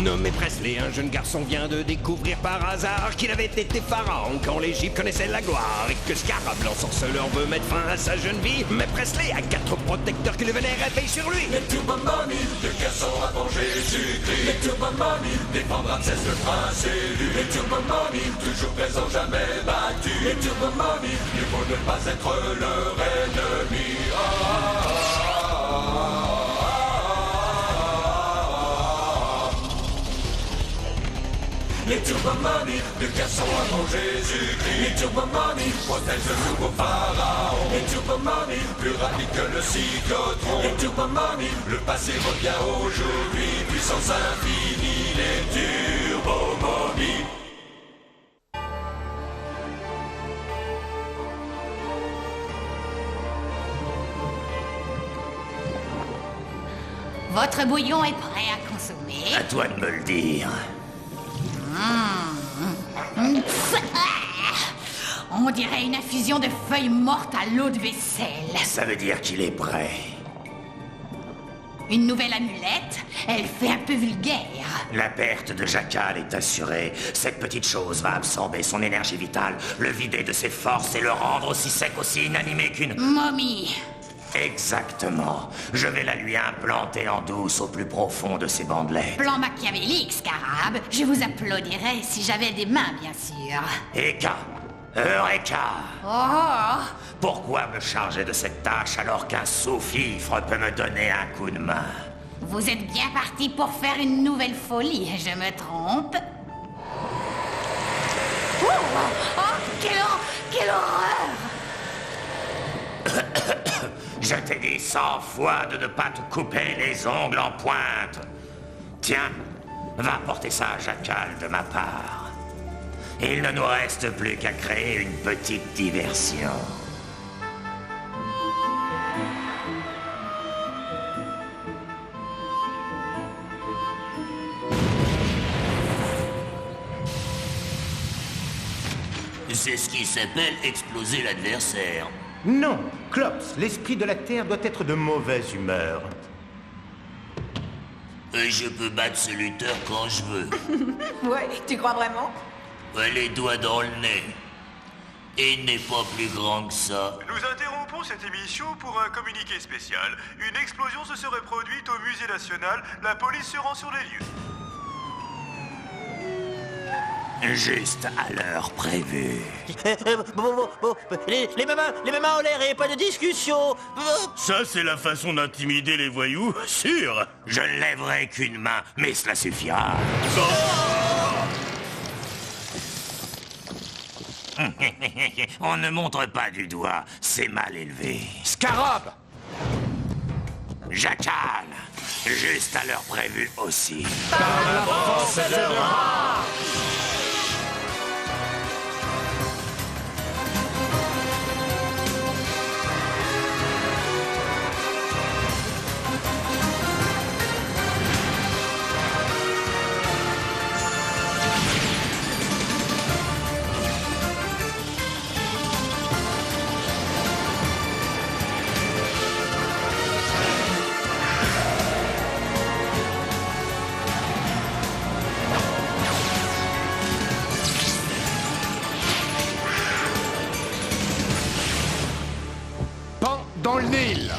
Nommé Presley, un jeune garçon vient de découvrir par hasard qu'il avait été pharaon quand l'Égypte connaissait la gloire et que Scarab, l'ensorceleur, veut mettre fin à sa jeune vie. Mais Presley a 4 protecteurs qui le vénèrent et veillent sur lui. Les Turbo Mommy, le garçon avant Jésus-Christ. Les Turbo Mommy, défendra de cesse le prince élu. Les Turbo Mommy, toujours présent, jamais battu. Les Turbo Mommy, mieux vaut ne pas être leur ennemi. Les Turbo Mommy, le garçon avant Jésus-Christ. Les Turbo Mommy, protègent le nouveau pharaon. Les Turbo Mommy, plus rapide que le cyclotron. Les Turbo Mommy, le passé revient aujourd'hui. Puissance infinie, les Turbo Mommy. Votre bouillon est prêt à consommer. À toi de me le dire. On dirait une infusion de feuilles mortes à l'eau de vaisselle. Ça veut dire qu'il est prêt. Une nouvelle amulette, elle fait un peu vulgaire. La perte de Jackal est assurée. Cette petite chose va absorber son énergie vitale, le vider de ses forces et le rendre aussi sec, aussi inanimé qu'une... Momie. Exactement. Je vais la lui implanter en douce au plus profond de ses bandelettes. Plan machiavélique, Scarab. Je vous applaudirais si j'avais des mains, bien sûr. Eka, Eureka! Oh! Pourquoi me charger de cette tâche alors qu'un sous-fifre peut me donner un coup de main? Vous êtes bien parti pour faire une nouvelle folie, je me trompe? Quelle horreur! Je t'ai dit 100 fois de ne pas te couper les ongles en pointe. Tiens, va porter ça à Jackal de ma part. Il ne nous reste plus qu'à créer une petite diversion. C'est ce qui s'appelle exploser l'adversaire. Non, Clops, l'esprit de la Terre doit être de mauvaise humeur. Je peux battre ce lutteur quand je veux. Ouais, tu crois vraiment? Les doigts dans le nez. Et il n'est pas plus grand que ça. Nous interrompons cette émission pour un communiqué spécial. Une explosion se serait produite au musée national. La police se rend sur les lieux. Juste à l'heure prévue. Bon. Les mains en l'air et pas de discussion. Ça, c'est la façon d'intimider les voyous, sûr. Je ne lèverai qu'une main, mais cela suffira. On ne montre pas du doigt, c'est mal élevé. Scarab! Jackal, juste à l'heure prévue aussi. Pan dans le Nil!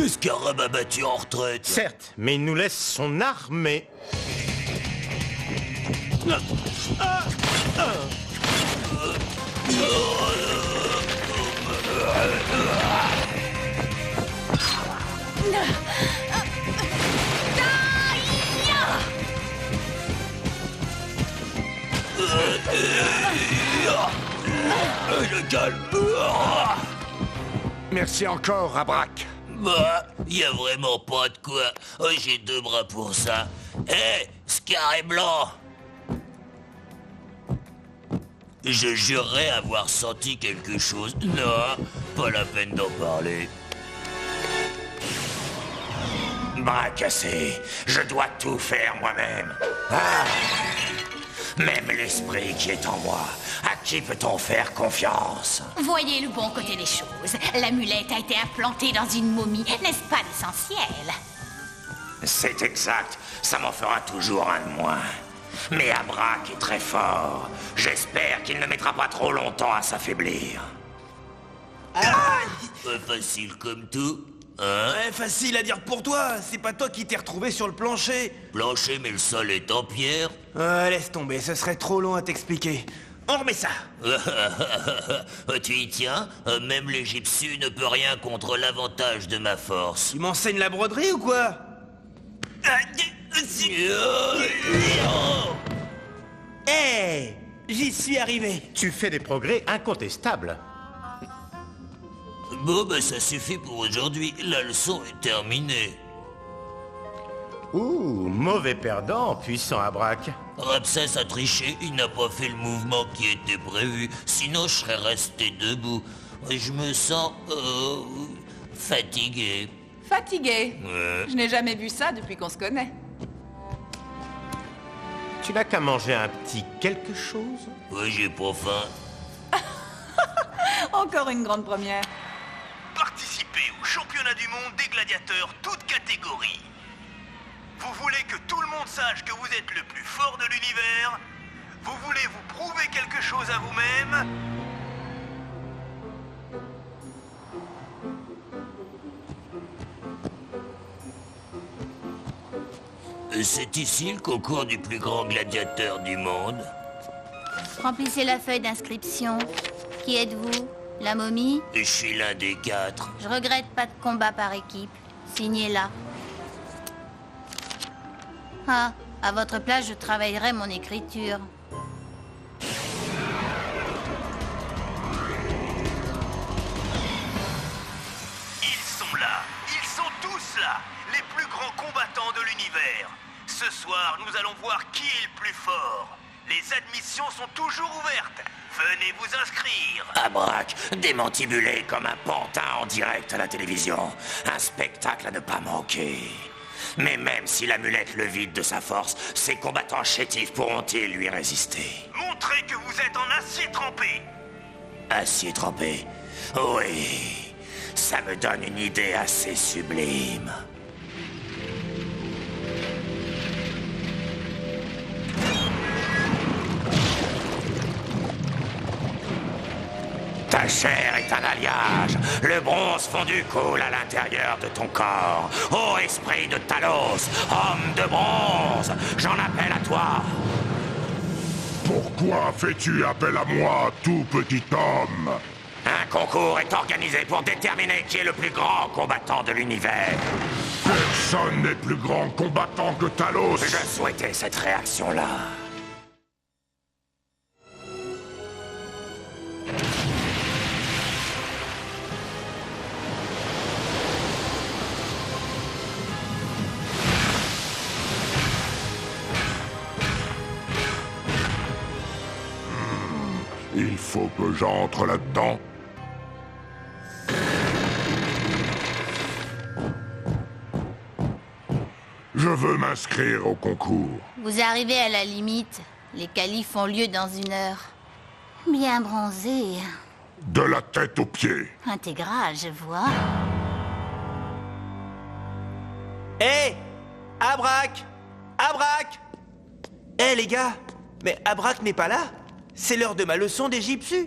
Scarab a battu en retraite. Certes, mais il nous laisse son armée. Le calme. Merci encore, Abrak. Bah, y a vraiment pas de quoi. Oh, j'ai 2 bras pour ça. Hé, Scar est blanc. Je jurerais avoir senti quelque chose. Non, pas la peine d'en parler. Bras cassé, je dois tout faire moi-même. Ah, Même l'esprit qui est en moi, à qui peut-on faire confiance? Voyez le bon côté des choses. L'amulette a été implantée dans une momie. N'est-ce pas l'essentiel? C'est exact. Ça m'en fera toujours un de moins. Mais Abrak est très fort. J'espère qu'il ne mettra pas trop longtemps à s'affaiblir. Pas facile comme tout, hein? Ouais, facile à dire pour toi, c'est pas toi qui t'es retrouvé sur le plancher. Plancher, mais le sol est en pierre. Laisse tomber, ce serait trop long à t'expliquer. On remet ça. Tu y tiens? Même l'Égyptien ne peut rien contre l'avantage de ma force. Tu m'enseignes la broderie ou quoi? Hey, j'y suis arrivé. Tu fais des progrès incontestables. Bon, bah ça suffit pour aujourd'hui. La leçon est terminée. Ouh, mauvais perdant, puissant Abrak. Ramsès a triché, il n'a pas fait le mouvement qui était prévu. Sinon, je serais resté debout. Je me sens... fatigué. Fatigué. Ouais. Je n'ai jamais vu ça depuis qu'on se connaît. Tu n'as qu'à manger un petit quelque chose? Ouais, j'ai pas faim. Encore une grande première. Participez au championnat du monde des gladiateurs, toutes catégories. Vous voulez que tout le monde sache que vous êtes le plus fort de l'univers? Vous voulez vous prouver quelque chose à vous-même? C'est ici le concours du plus grand gladiateur du monde. Remplissez la feuille d'inscription. Qui êtes-vous? La momie? Je suis l'un des 4. Je regrette pas de combat par équipe. Signez-la. Ah, à votre place, je travaillerai mon écriture. Ils sont là. Ils sont tous là. Les plus grands combattants de l'univers. Ce soir, nous allons voir qui est le plus fort. Les admissions sont toujours ouvertes. Venez vous inscrire. Abrak, démantibulé comme un pantin en direct à la télévision. Un spectacle à ne pas manquer. Mais même si l'amulette le vide de sa force, ses combattants chétifs pourront-ils lui résister? Montrez que vous êtes en acier trempé. Acier trempé? Oui, ça me donne une idée assez sublime. Ta chair est un alliage. Le bronze fondu coule à l'intérieur de ton corps. Ô esprit de Talos, homme de bronze, j'en appelle à toi. Pourquoi fais-tu appel à moi, tout petit homme? Un concours est organisé pour déterminer qui est le plus grand combattant de l'univers. Personne n'est plus grand combattant que Talos. Je souhaitais cette réaction-là. Il faut que j'entre là-dedans. Je veux m'inscrire au concours. Vous arrivez à la limite. Les qualifs ont lieu dans 1 heure. Bien bronzé. De la tête aux pieds. Intégral, je vois. Hé, Abrak! Abrak! Hé, les gars, mais Abrak n'est pas là? C'est l'heure de ma leçon d'Égyptien.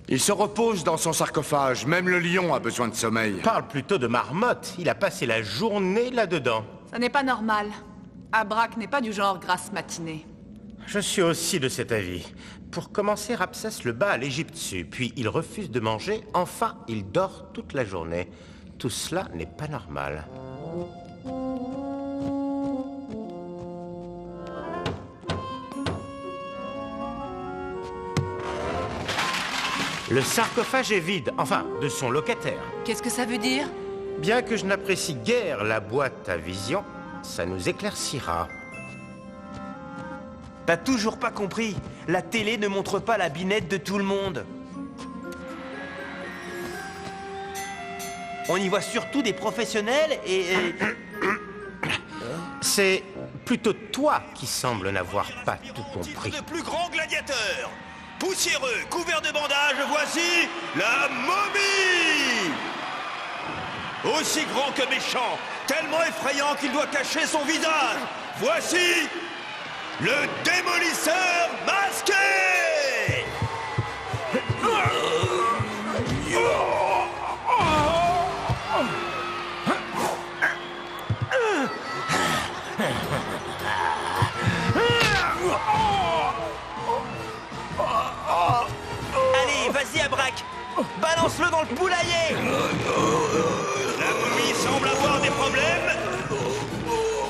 Il se repose dans son sarcophage. Même le lion a besoin de sommeil. Parle plutôt de marmotte. Il a passé la journée là-dedans. Ça n'est pas normal. Abrak n'est pas du genre grasse matinée. Je suis aussi de cet avis. Pour commencer, Ramsès le bat à l'Égyptien, puis il refuse de manger, enfin il dort toute la journée. Tout cela n'est pas normal. Le sarcophage est vide, enfin, de son locataire. Qu'est-ce que ça veut dire? Bien que je n'apprécie guère la boîte à vision, ça nous éclaircira. T'as toujours pas compris. La télé ne montre pas la binette de tout le monde. On y voit surtout des professionnels et... C'est plutôt toi qui semble n'avoir pas tout compris. Le plus grand gladiateur, poussiéreux, couvert de bandages, voici la momie! Aussi grand que méchant, tellement effrayant qu'il doit cacher son visage. Voici le démolisseur masqué! Allez, vas-y, Abrac! Balance-le dans le poulailler! La momie semble avoir des problèmes. Oh,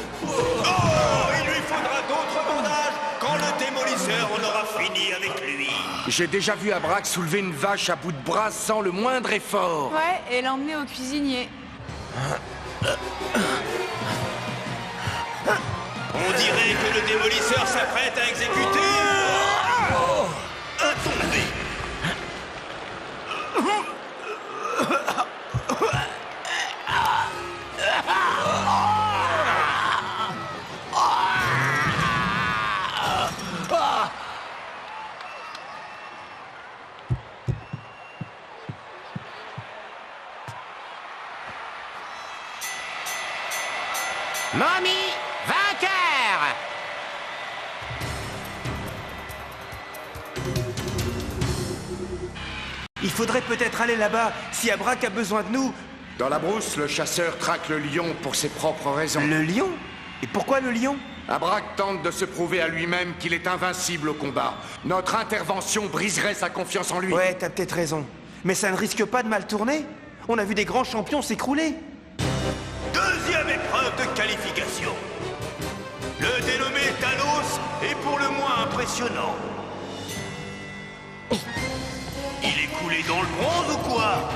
il lui faudra d'autres bandages quand le démolisseur en aura fini avec lui. J'ai déjà vu Abrac soulever une vache à bout de bras sans le moindre effort. Ouais, et l'emmener au cuisinier. On dirait que le démolisseur s'apprête à exécuter... un tombé. Momie, vainqueur! Il faudrait peut-être aller là-bas, si Abrac a besoin de nous. Dans la brousse, le chasseur traque le lion pour ses propres raisons. Le lion? Et pourquoi le lion? Abrac tente de se prouver à lui-même qu'il est invincible au combat. Notre intervention briserait sa confiance en lui. Ouais, t'as peut-être raison. Mais ça ne risque pas de mal tourner. On a vu des grands champions s'écrouler. Deuxième épreuve de qualification. Le dénommé Talos est pour le moins impressionnant. Il est coulé dans le bronze ou quoi?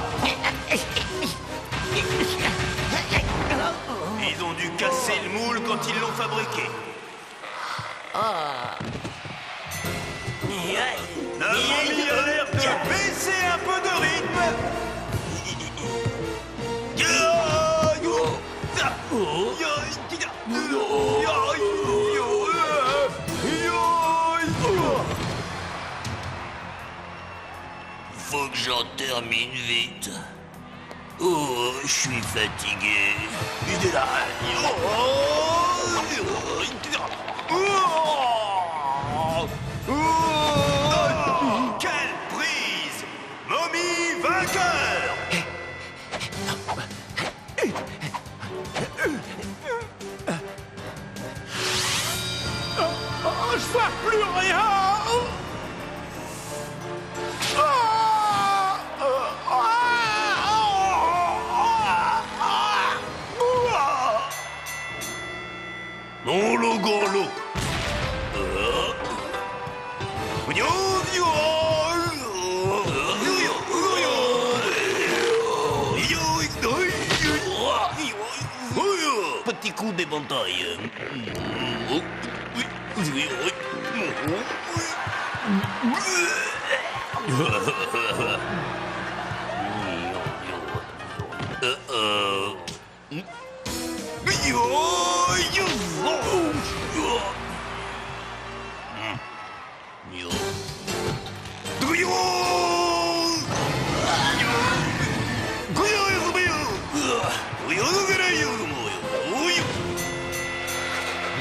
Ils ont dû casser le moule quand ils l'ont fabriqué. La momie a l'air de baisser un peu de rythme. Faut que j'en termine vite. Oh, je suis fatigué. Quelle prise! Momie vainqueur! Je vois plus rien. Non, le golo. Petit coup d'éventail.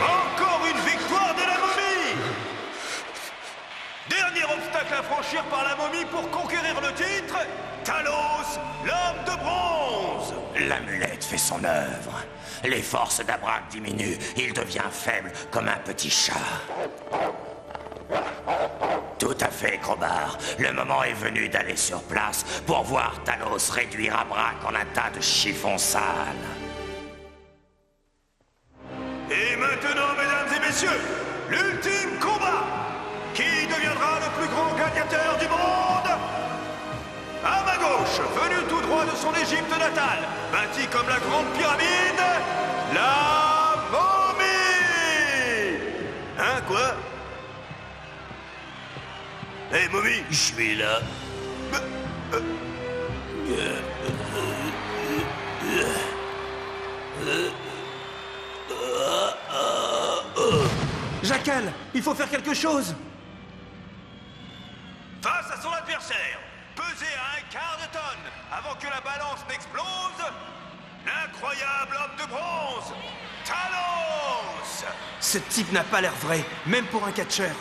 Encore une victoire de la momie! Dernier obstacle à franchir par la momie pour conquérir le titre, Talos, l'homme de bronze! L'amulette fait son œuvre. Les forces d'Abrac diminuent. Il devient faible comme un petit chat. Tout à fait, Crowbar. Le moment est venu d'aller sur place pour voir Talos réduire Abrac en un tas de chiffons sales. Et maintenant, mesdames et messieurs, l'ultime combat! Qui deviendra le plus grand gladiateur du monde? À ma gauche, venu tout droit de son Égypte natale, bâti comme la grande pyramide, la momie! Hein, quoi? Hé, hey, momie! Je suis là. Jackal, il faut faire quelque chose. Face à son adversaire, pesé à 1/4 de tonne, avant que la balance n'explose, l'incroyable homme de bronze, Talos! Ce type n'a pas l'air vrai, même pour un catcheur.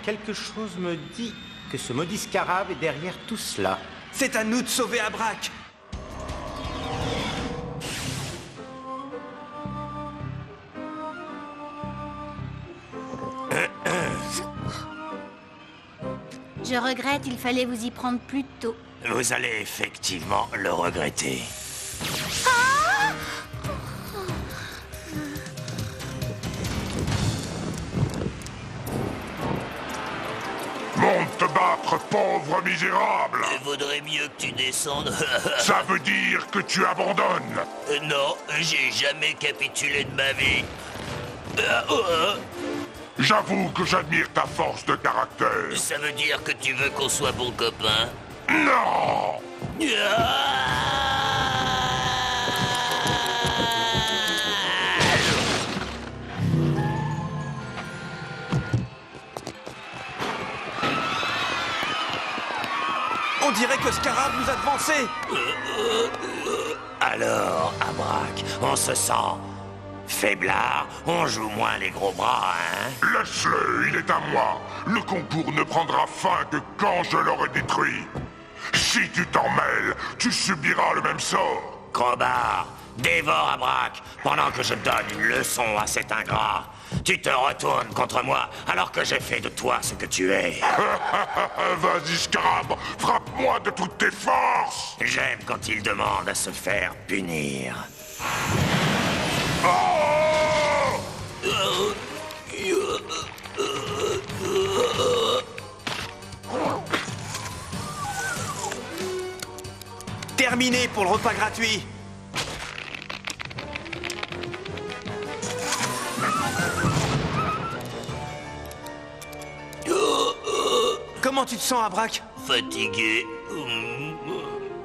Quelque chose me dit que ce maudit scarab est derrière tout cela. C'est à nous de sauver Abrak. Je regrette, il fallait vous y prendre plus tôt. Vous allez effectivement le regretter. Monte te battre, pauvre misérable! Il vaudrait mieux que tu descendes. Ça veut dire que tu abandonnes! Non, j'ai jamais capitulé de ma vie. J'avoue que j'admire ta force de caractère. Ça veut dire que tu veux qu'on soit bons copains? Non! On dirait que Scarab nous a devancés. Alors, Abrak, on se sent faiblard, on joue moins les gros bras, hein? Laisse-le, il est à moi. Le concours ne prendra fin que quand je l'aurai détruit. Si tu t'en mêles, tu subiras le même sort. Crowbar, dévore Abrak pendant que je donne une leçon à cet ingrat. Tu te retournes contre moi alors que j'ai fait de toi ce que tu es. Vas-y, Scarab, frappe-moi de toutes tes forces. J'aime quand il demande à se faire punir. Terminé pour le repas gratuit. Comment tu te sens, Abrak? Fatigué.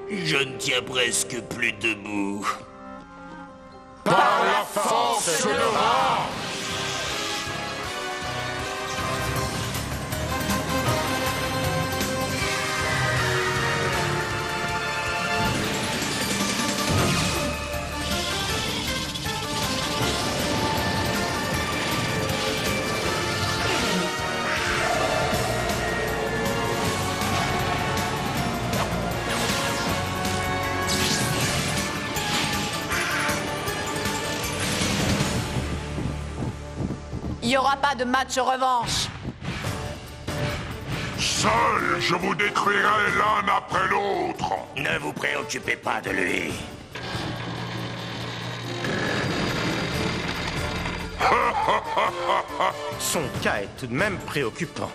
Je ne tiens presque plus debout. Par la force de Ra! Il n'y aura pas de match revanche. Seul, je vous détruirai l'un après l'autre. Ne vous préoccupez pas de lui. Son cas est tout de même préoccupant.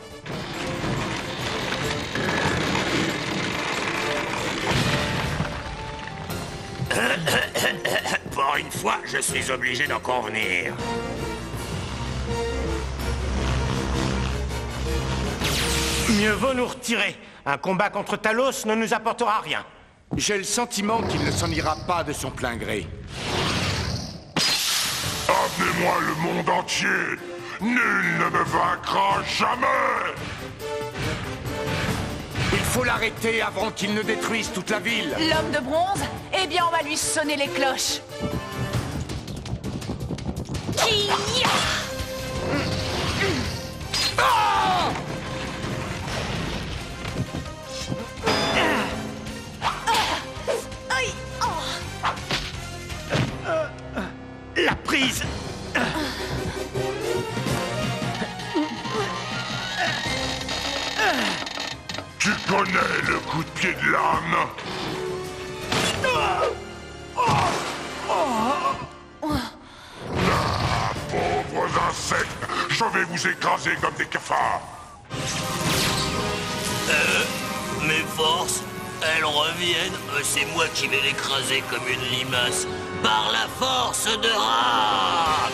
Pour une fois, je suis obligé d'en convenir. Mieux vaut nous retirer. Un combat contre Talos ne nous apportera rien. J'ai le sentiment qu'il ne s'en ira pas de son plein gré. Amenez-moi le monde entier. Nul ne me vaincra jamais. Il faut l'arrêter avant qu'il ne détruise toute la ville. L'homme de bronze? Eh bien, on va lui sonner les cloches. La prise. Tu connais le coup de pied de l'âne? Pauvres insectes, je vais vous écraser comme des cafards. Mes forces, elles reviennent. C'est moi qui vais l'écraser comme une limace. Par la force de Ra!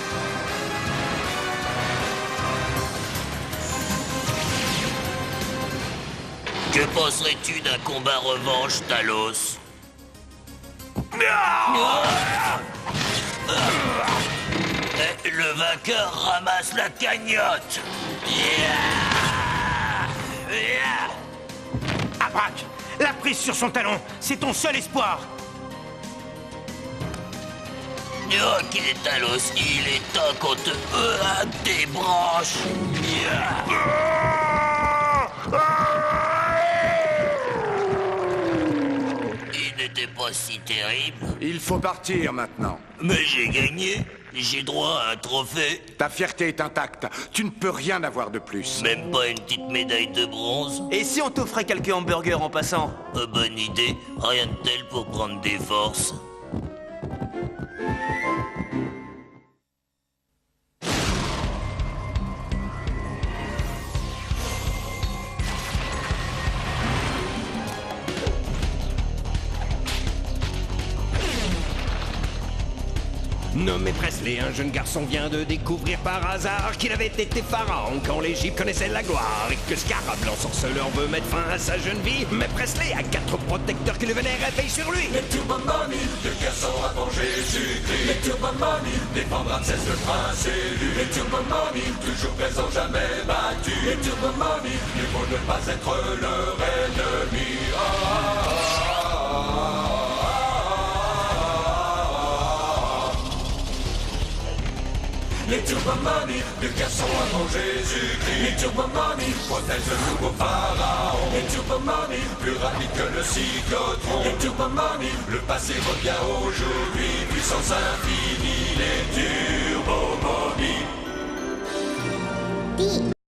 Que penserais-tu d'un combat revanche, Talos? Et le vainqueur ramasse la cagnotte. Abrac, la prise sur son talon, c'est ton seul espoir. Oh, qu'il est Talos, il est temps qu'on te débranche. Il n'était pas si terrible. Il faut partir maintenant. Mais j'ai gagné. J'ai droit à un trophée. Ta fierté est intacte. Tu ne peux rien avoir de plus. Même pas une petite médaille de bronze. Et si on t'offrait quelques hamburgers en passant? Bonne idée. Rien de tel pour prendre des forces. Nommé Presley, un jeune garçon vient de découvrir par hasard qu'il avait été pharaon quand l'Égypte connaissait la gloire et que Scarab, l'ensorceleur, veut mettre fin à sa jeune vie. Mais Presley a 4 protecteurs qui le vénèrent et veillent sur lui. Les Turbomani, le garçon a vengé Jésus-Christ. Les Turbomani, défendre Ramsès le prince élu. Les Turbomani, toujours présents, jamais battus. Les Turbomani, il faut ne pas être leur ennemi. Les Turbomani, le garçon avant Jésus-Christ. Les Turbomani, protègent le nouveau pharaon. Les Turbomani, plus rapide que le cyclotron. Les Turbomani, le passé revient aujourd'hui. Puissance infinie, les Turbomani.